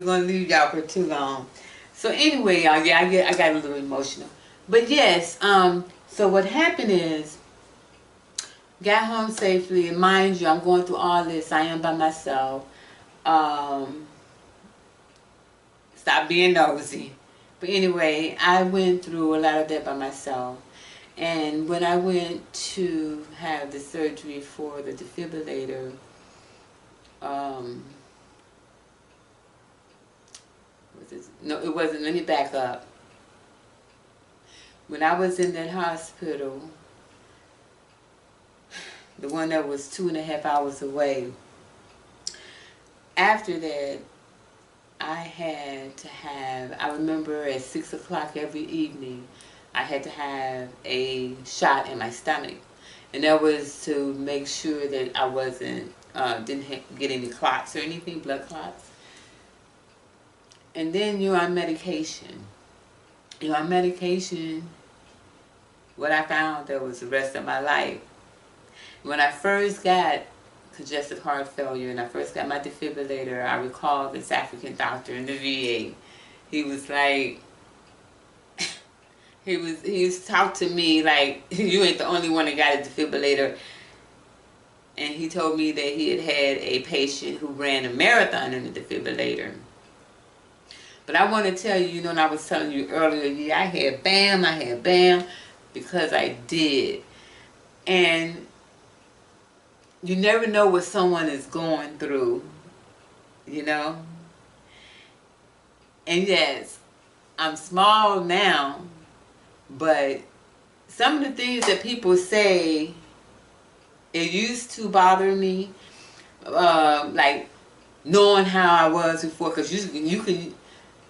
I'm gonna leave y'all for too long. So anyway, y'all, yeah, I got a little emotional. But yes, so what happened is, got home safely, and mind you, I'm going through all this. I am by myself. Um, Stop being nosy. But anyway, I went through a lot of that by myself. And when I went to have the surgery for the defibrillator, um, no, it wasn't. Let me back up. When I was in that hospital, the one that was 2.5 hours away, after that, I remember at 6 o'clock every evening, I had to have a shot in my stomach. And that was to make sure that I didn't get any clots or anything, blood clots. And then you're on medication. You're on medication. What I found that was the rest of my life. When I first got congestive heart failure and I first got my defibrillator, I recall this African doctor in the VA. He was like, he was talked to me like, you ain't the only one that got a defibrillator. And he told me that he had had a patient who ran a marathon in the defibrillator. But I want to tell you, and I was telling you earlier, yeah, I had BAM, because I did. And you never know what someone is going through, you know? And yes, I'm small now, but some of the things that people say, it used to bother me, like knowing how I was before, because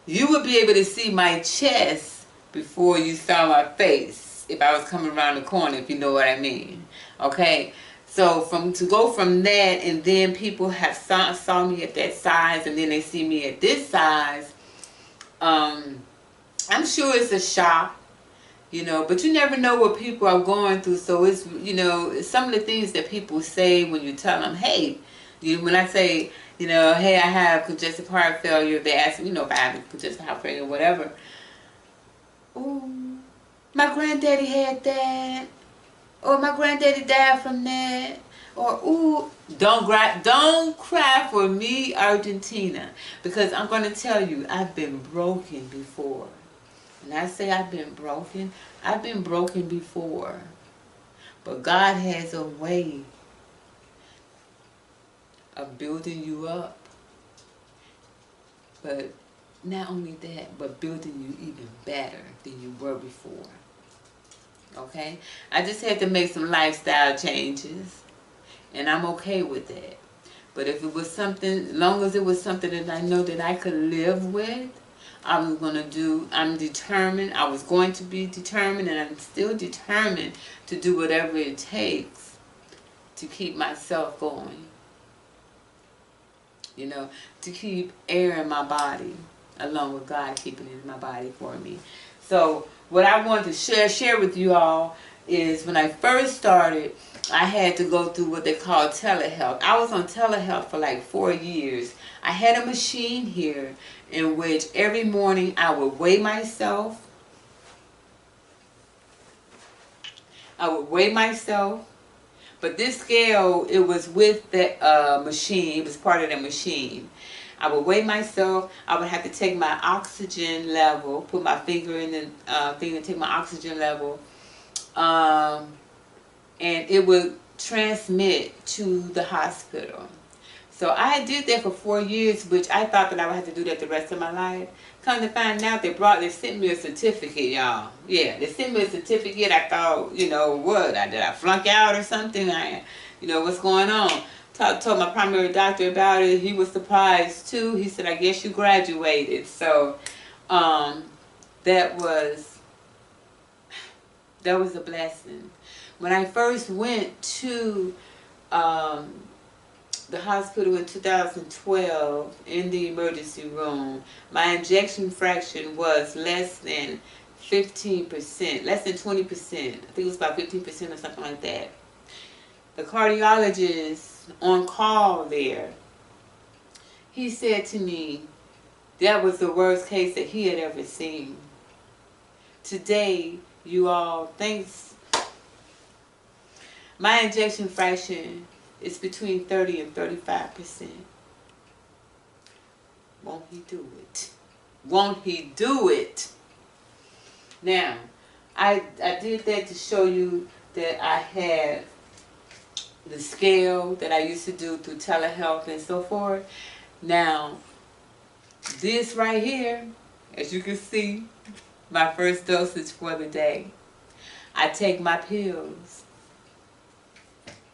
you would be able to see my chest before you saw my face if I was coming around the corner, if you know what I mean. Okay, so to go from that, and then people have saw me at that size, and then they see me at this size. I'm sure it's a shock, but you never know what people are going through. So it's, some of the things that people say when you tell them, hey, when I say, hey, I have congestive heart failure, they ask me, if I have congestive heart failure or whatever. Ooh, my granddaddy had that, or my granddaddy died from that, or ooh, don't cry for me, Argentina, because I'm going to tell you, I've been broken before. And I say I've been broken before. But God has a way of building you up. But not only that, but building you even better than you were before. Okay? I just had to make some lifestyle changes. And I'm okay with that. But if it was something, as long as it was something that I know that I could live with, I was going to do, I'm determined, I was going to be determined, and I'm still determined to do whatever it takes to keep myself going. To keep air in my body, along with God keeping it in my body for me. So what I wanted to share with you all is when I first started, I had to go through what they call telehealth. I was on telehealth for like 4 years. I had a machine here in which every morning I would weigh myself. But this scale, it was with the machine. It was part of the machine. I would weigh myself. I would have to take my oxygen level, put my finger in the thing and take my oxygen level. And it would transmit to the hospital. So I did that for 4 years, which I thought that I would have to do that the rest of my life. Come to find out, they sent me a certificate, y'all. Yeah, they sent me a certificate. I thought, what? Did I flunk out or something? What's going on? Told my primary doctor about it. He was surprised too. He said, I guess you graduated. So that was a blessing. When I first went to the hospital in 2012 in the emergency room, my injection fraction was less than 15%, less than 20%. I think it was about 15% or something like that. The cardiologist on call there, he said to me, That was the worst case that he had ever seen. Today, you all, thanks. My injection fraction is between 30 and 35%. Won't he do it? Won't he do it? Now, I did that to show you that I had the scale that I used to do through telehealth and so forth. Now, this right here, as you can see, my first dosage for the day. I take my pills.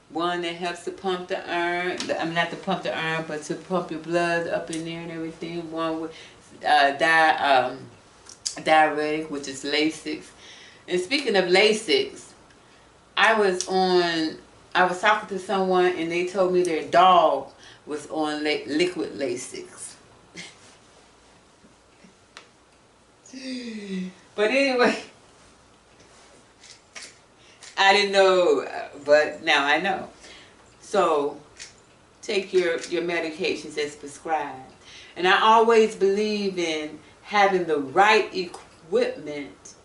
One that helps to pump the iron, I mean not to pump the iron, but to pump your blood up in there and everything. One with diuretic, which is Lasix. And speaking of Lasix, I was talking to someone and they told me their dog was on liquid Lasix. But anyway, I didn't know, but now I know. So take your medications as prescribed. And I always believe in having the right equipment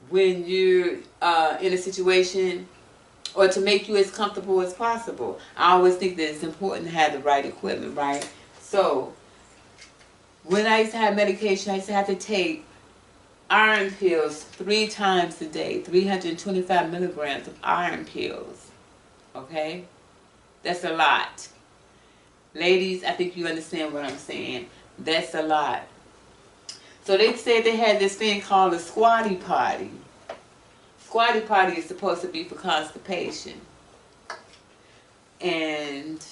when you're in a situation, or to make you as comfortable as possible. I always think that it's important to have the right equipment, right? So when I used to have medication, I used to have to take iron pills 3 times a day, 325 milligrams of iron pills. Okay? That's a lot. Ladies, I think you understand what I'm saying. That's a lot. So they said they had this thing called a squatty potty. Squatty potty is supposed to be for constipation. And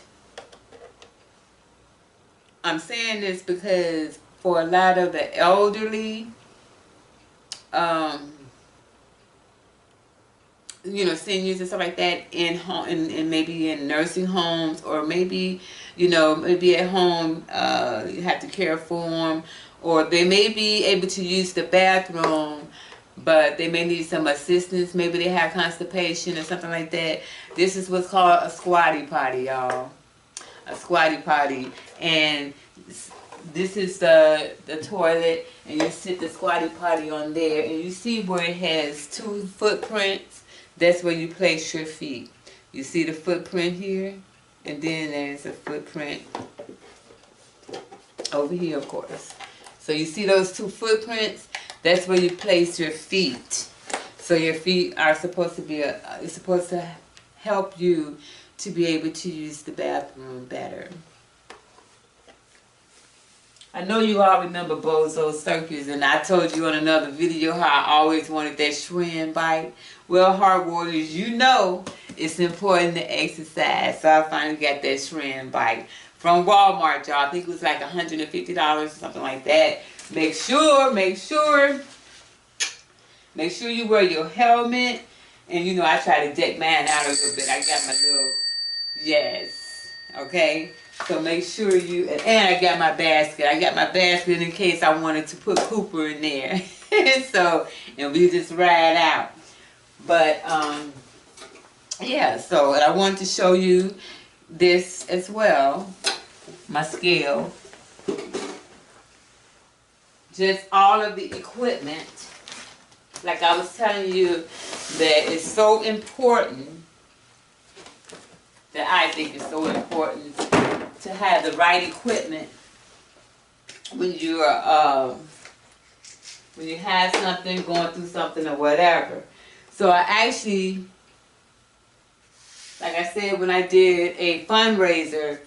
I'm saying this because for a lot of the elderly, seniors and stuff like that in home, and maybe in nursing homes, or maybe, maybe at home, you have to care for them, or they may be able to use the bathroom, but they may need some assistance. Maybe they have constipation or something like that. This is what's called a squatty potty, y'all. A squatty potty. And this is the toilet, and you sit the squatty potty on there, and you see where it has 2 footprints. That's where you place your feet. You see the footprint here, and then there's a footprint over here, of course. So you see those 2 footprints? That's where you place your feet. So your feet are supposed to be it's supposed to help you to be able to use the bathroom better. I know you all remember Bozo Circus, and I told you on another video how I always wanted that shrimp bite. Well, Heart Warriors, you know it's important to exercise, so I finally got that shrimp bite from Walmart, y'all. I think it was like $150 or something like that. Make sure you wear your helmet, and I try to deck mine out a little bit. I got my little, yes, okay. So make sure and I got my basket. I got my basket in case I wanted to put Cooper in there. And we just ride out. But, yeah, so I wanted to show you this as well. My scale. Just all of the equipment. Like I was telling you, that it's so important, that I think it's so important to have the right equipment when you have something, going through something or whatever. So I actually, like I said, when I did a fundraiser,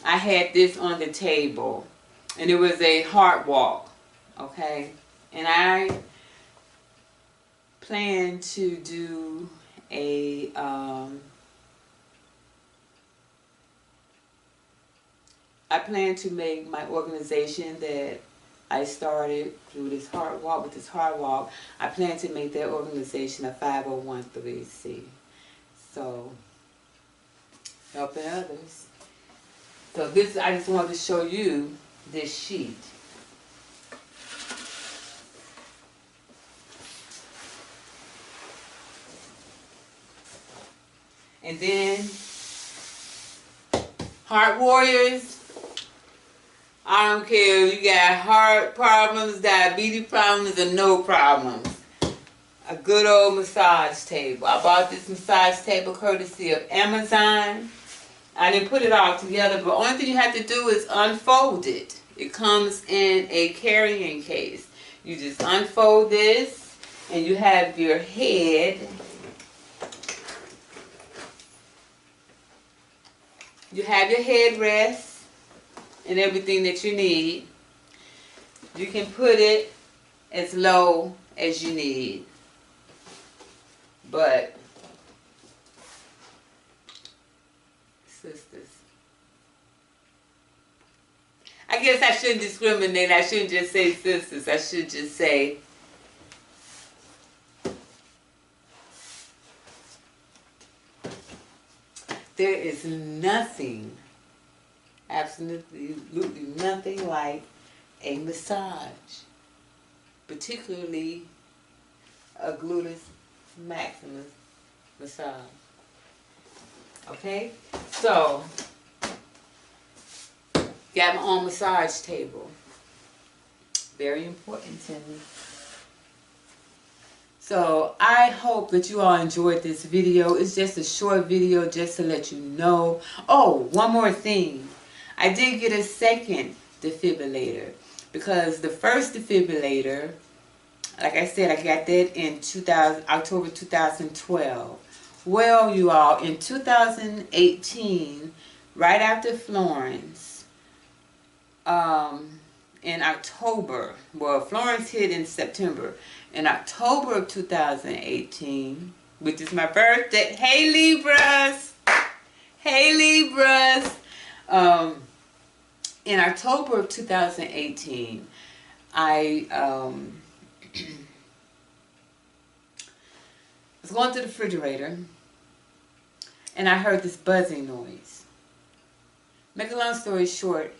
I had this on the table, and it was a heart walk, okay? And I plan to do a I plan to make my organization that I started through this heart walk, with this heart walk, I plan to make that organization a 501(c). So, helping others. So this, I just wanted to show you this sheet. And then, Heart Warriors, I don't care if you got heart problems, diabetes problems, or no problems. A good old massage table. I bought this massage table courtesy of Amazon. I didn't put it all together, but only thing you have to do is unfold it. It comes in a carrying case. You just unfold this, and you have your head. You have your headrest and everything that you need. You can put it as low as you need. But, sisters, I guess I shouldn't discriminate. I shouldn't just say sisters. I should just say there is nothing, absolutely nothing like a massage, particularly a gluteus maximus massage. Okay? So, got my own massage table. Very important to me. So I hope that you all enjoyed this video. It's just a short video just to let you know. Oh, one more thing. I did get a second defibrillator because the first defibrillator, like I said, I got that in October 2012. Well, you all, in 2018, right after Florence, in October, well, Florence hit in September. In October of 2018, which is my birthday. Hey, Libras! Hey, Libras! In October of 2018, I was going to the refrigerator, and I heard this buzzing noise. Make a long story short,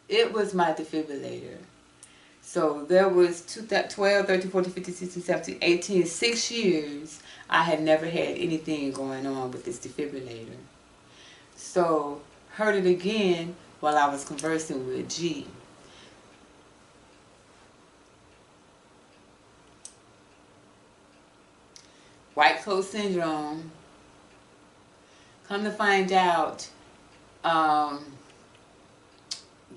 it was my defibrillator. So there was 12, 13, 14, 15, 16, 17, 18, 6 years I had never had anything going on with this defibrillator. So heard it again while I was conversing with G. White coat syndrome. Come to find out,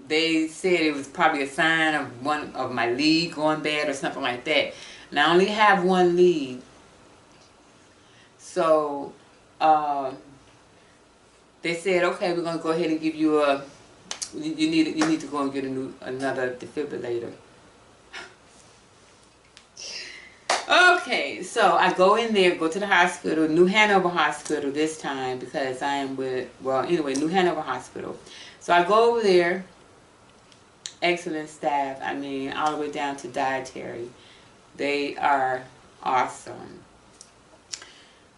they said it was probably a sign of one of my lead going bad or something like that. And I only have one lead. So they said, okay, we're gonna go ahead and give you a you need to go and get another defibrillator. Okay, so I go in there, go to the hospital, New Hanover Hospital this time because I am with, well, anyway, New Hanover Hospital. So I go over there. Excellent staff. I mean, all the way down to dietary. They are awesome.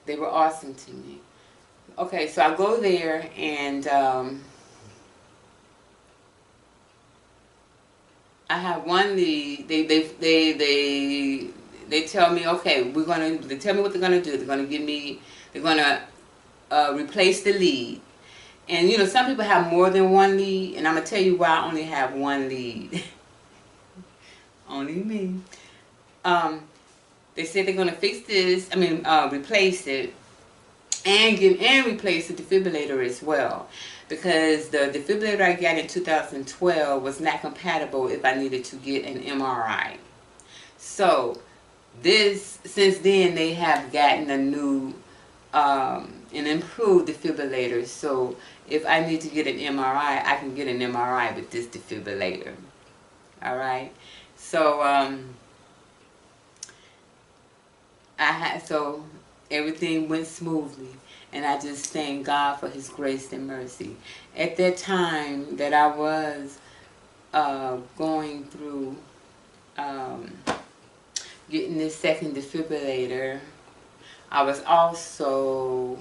They were awesome to me. Okay, so I go there and I have one lead. They tell me, okay, they tell me what they're gonna do. They're gonna replace the lead. And you know, some people have more than one lead, and I'm gonna tell you why I only have one lead. Only me. They said they're gonna fix this. Replace it, and replace the defibrillator as well, because the defibrillator I got in 2012 was not compatible if I needed to get an MRI. So since then they have gotten a new an improved defibrillator. So if I need to get an MRI, I can get an MRI with this defibrillator. Alright? So so everything went smoothly, and I just thank God for His grace and mercy. At that time that I was going through getting this second defibrillator, I was also,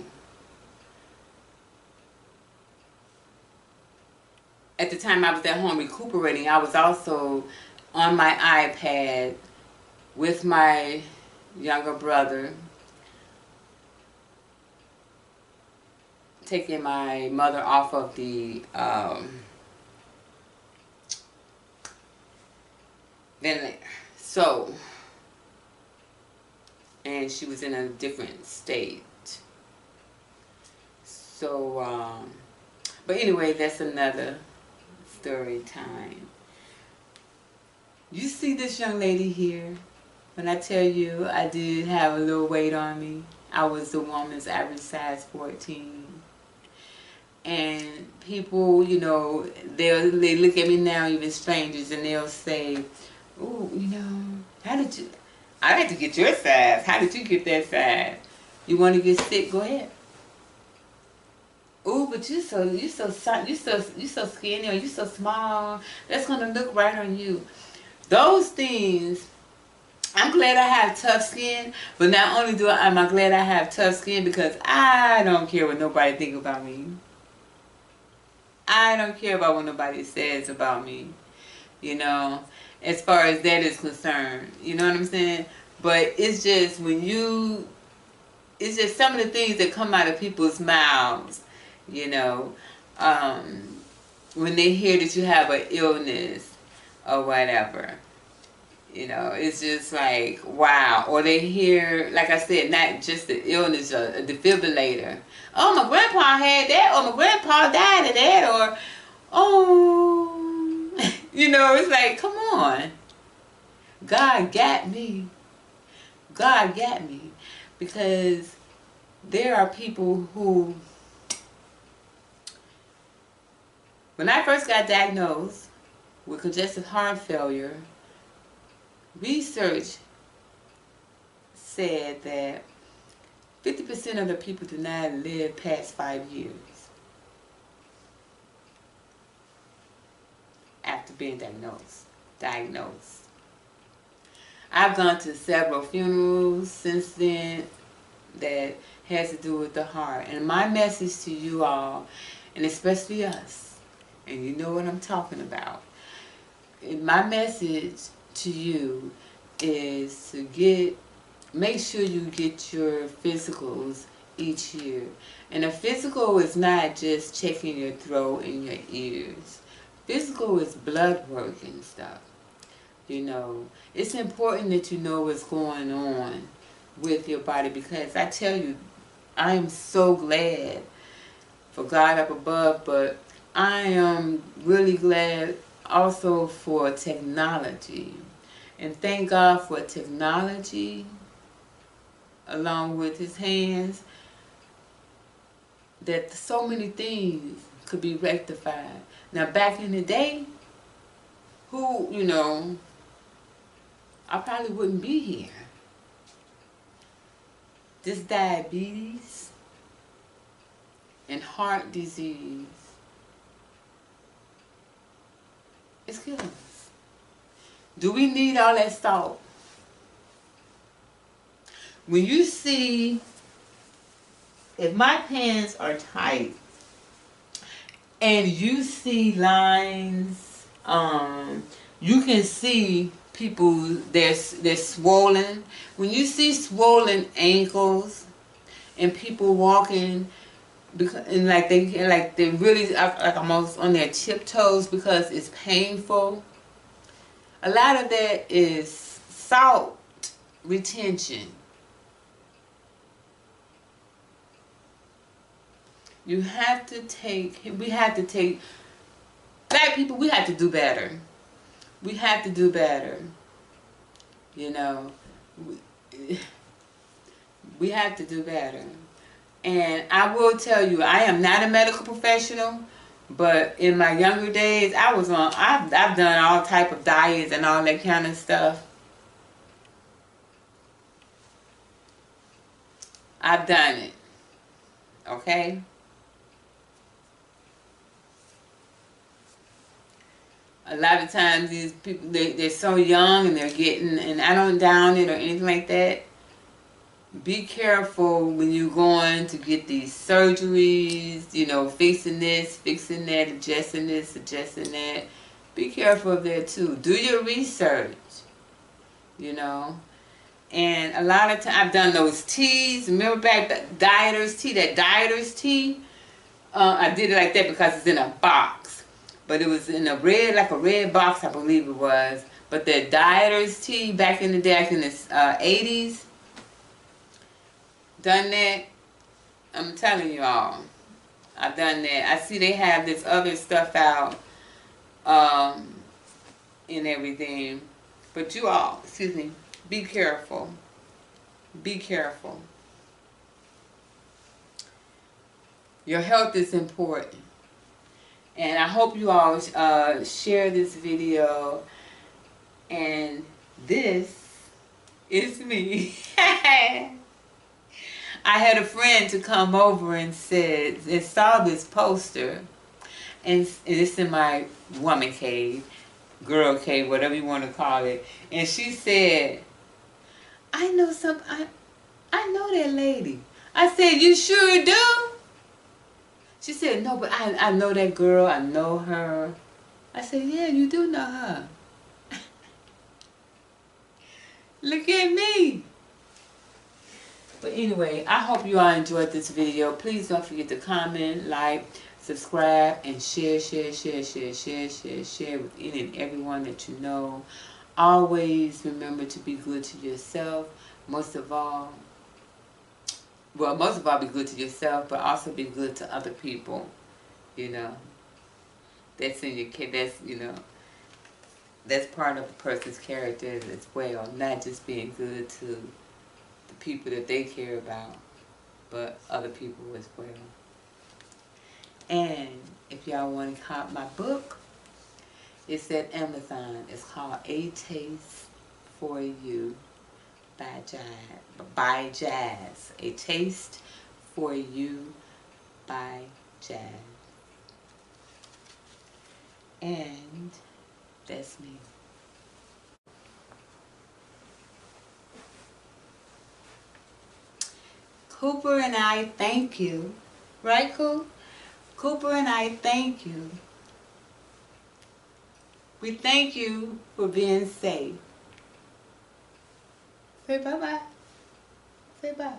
at the time I was at home recuperating, I was also on my iPad with my younger brother, taking my mother off of the ventilator. So, and she was in a different state. So, but anyway, that's another story time. You see this young lady here? When I tell you I did have a little weight on me, I was the woman's average size 14. And people, you know, they look at me now, even strangers, and they'll say, "Oh, you know, how did you? I had to get your size. How did you get that size? You want to get sick? Go ahead." "Oh, but you so skinny, or you so small. That's gonna look right on you." Those things. I'm glad I have tough skin, but not only am I glad I have tough skin because I don't care what nobody think about me. I don't care about what nobody says about me, you know, as far as that is concerned. You know what I'm saying? But it's just it's just some of the things that come out of people's mouths, you know, when they hear that you have an illness or whatever. You know, it's just like, wow. Or they hear, like I said, not just the illness, a defibrillator. "Oh, my grandpa had that," or "My grandpa died of that," or, "Oh," you know, it's like, come on. God got me. God got me. Because there are people who, when I first got diagnosed with congestive heart failure, research said that 50% of the people do not live past 5 years after being diagnosed. I've gone to several funerals since then that has to do with the heart. And my message to you all, and especially us, and you know what I'm talking about, my message to you is to make sure you get your physicals each year. And a physical is not just checking your throat and your ears. Physical is blood work and stuff. You know, it's important that you know what's going on with your body, because I tell you, I am so glad for God up above, but I am really glad also for technology. And thank God for technology along with his hands, that so many things could be rectified. Now back in the day, you know, I probably wouldn't be here. This diabetes and heart disease is killing us. Do we need all that salt? When you see, if my pants are tight and you see lines, you can see people, they're swollen. When you see swollen ankles and people walking, and like they really like almost on their tiptoes because it's painful, a lot of that is salt retention. We have to take, black people, we have to do better. We have to do better. You know, we have to do better. And I will tell you, I am not a medical professional, but in my younger days, I've done all type of diets and all that kind of stuff. I've done it. Okay? A lot of times these people, they're so young and they're getting, and I don't down it or anything like that. Be careful when you're going to get these surgeries, you know, fixing this, fixing that, adjusting this, adjusting that. Be careful of that too. Do your research, you know. And a lot of times, I've done those teas. Remember back, that dieter's tea? I did it like that because it's in a box. But it was in a red, like a red box, I believe it was. But that dieter's tea back in the day, back in the 80s, done that. I'm telling you all, I've done that. I see they have this other stuff out and everything. But you all, excuse me, be careful. Be careful. Your health is important. And I hope you all share this video. And this is me. I had a friend to come over and saw this poster. And it's in my woman cave, girl cave, whatever you want to call it. And she said, I know that lady. I said, you sure do? She said, no, but I know that girl. I know her. I said, yeah, you do know her. Look at me. But anyway, I hope you all enjoyed this video. Please don't forget to comment, like, subscribe, and share with any and everyone that you know. Always remember to be good to yourself. Most of all, be good to yourself, but also be good to other people. You know, that's in your kid. That's part of a person's character as well. Not just being good to the people that they care about, but other people as well. And if y'all want to cop my book, it's at Amazon. It's called A Taste for You by Jazz. A Taste for You by Jazz. And that's me. Cooper and I thank you. Right, Coop? Cooper and I thank you. We thank you for being safe. Say bye-bye. Say bye.